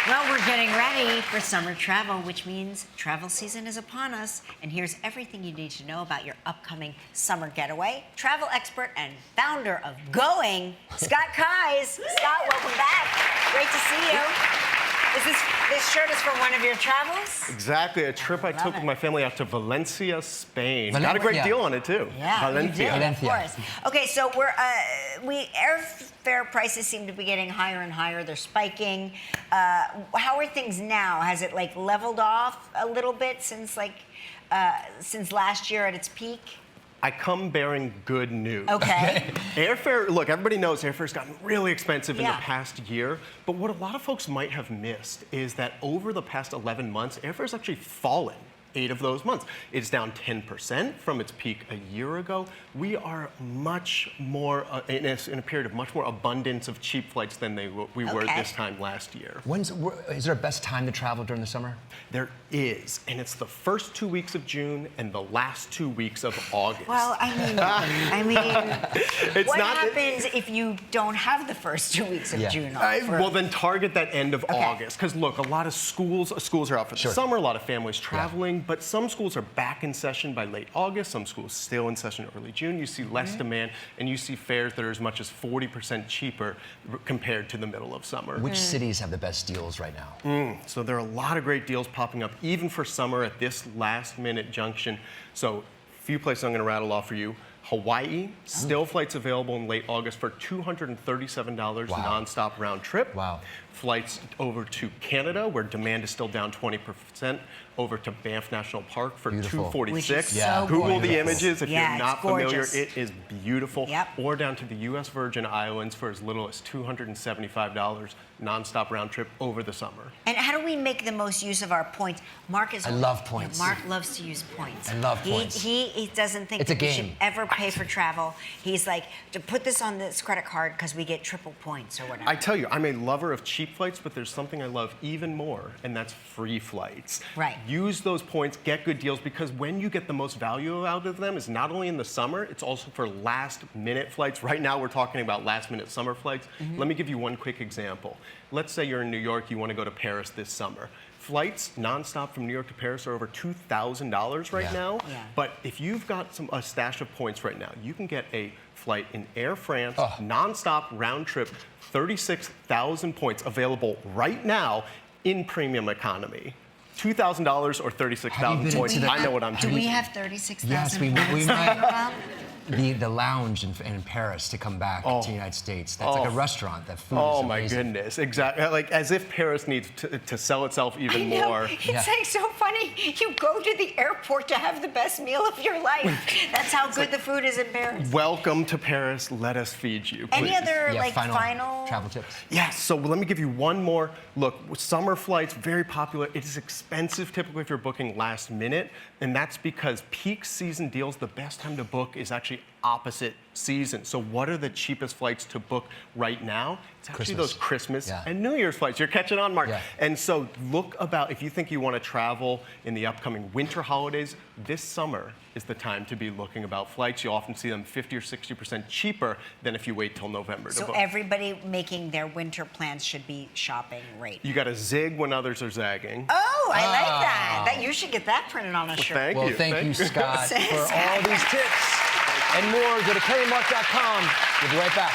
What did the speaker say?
Well, we're getting ready for summer travel, which means travel season is upon us. And here's everything you need to know about your upcoming summer getaway. Travel expert and founder of Going, Scott Keyes. Scott, welcome back. Great to see you. This shirt is from one of your travels? Exactly, a trip I took with my family out to Valencia, Spain. Valencia. Got a great deal on it too. Yeah, Valencia. you did, of course. Okay, so airfare prices seem to be getting higher and higher. They're spiking. How are things now? Has it like leveled off a little bit since last year at its peak? I come bearing good news. Okay. Airfare, look, everybody knows airfare's gotten really expensive in the Yeah. past year, but what a lot of folks might have missed is that over the past 11 months, airfare's actually fallen 8 of those months. It's down 10% from its peak a year ago. We are much more, in a period of much more abundance of cheap flights than we were this time last year. Is there a best time to travel during the summer? There is, and it's the first 2 weeks of June and the last 2 weeks of August. Well, I mean, what happens if you don't have the first 2 weeks of June off? Well, then target that end of August, because look, a lot of schools are out for the summer, a lot of families traveling, but some schools are back in session by late August, some schools still in session early June. You see less demand, and you see fares that are as much as 40% cheaper compared to the middle of summer. Which cities have the best deals right now? So there are a lot of great deals popping up, even for summer at this last-minute junction. So a few places I'm going to rattle off for you. Hawaii, still flights available in late August for $237 nonstop round trip. Wow. Flights over to Canada, where demand is still down 20%, over to Banff National Park for $246. Which is so Google the gorgeous. images if you're not familiar. Gorgeous. It is beautiful. Yep. Or down to the U.S. Virgin Islands for as little as $275 nonstop round trip over the summer. And how do we make the most use of our points? Mark is. I love points. Mark loves to use points. I love points. He doesn't think It's a that we should game. ever pay for travel. He's like, to put this on this credit card because we get triple points or whatever. I tell you, I'm a lover of cheap flights, but there's something I love even more, and that's free flights. Right. Use those points, get good deals, because when you get the most value out of them is not only in the summer, it's also for last-minute flights. Right now, we're talking about last-minute summer flights. Let me give you one quick example. Let's say you're in New York, you want to go to Paris this summer. Flights nonstop from New York to Paris are over $2,000 right now. Yeah. But if you've got a stash of points right now, you can get a flight in Air France, nonstop round trip, 36,000 points available right now in premium economy. $2,000 or 36,000 points. I know what I'm doing. Do we have 36,000 Yes, we might. The lounge in Paris to come back to the United States. That's like a restaurant. That food is my amazing. goodness, exactly. Like as if Paris needs to sell itself even more. It's like so funny. You go to the airport to have the best meal of your life. That's how good the food is in Paris. Welcome to Paris. Let us feed you. Please. Any other final travel tips? Yes, so let me give you one more. Look, summer flights, very popular. It is expensive typically if you're booking last minute, and that's because peak season deals, the best time to book is actually opposite season. So what are the cheapest flights to book right now? It's actually those Christmas and New Year's flights. You're catching on, Mark. Yeah. And so if you think you want to travel in the upcoming winter holidays, this summer is the time to be looking about flights. You often see them 50 or 60% cheaper than if you wait till November to book. So everybody making their winter plans should be shopping right now. You got to zig when others are zagging. Oh, I like that. You should get that printed on a shirt. Thank you. Thank you, Scott, for all these tips and more. Go to KMark.com. We'll be right back.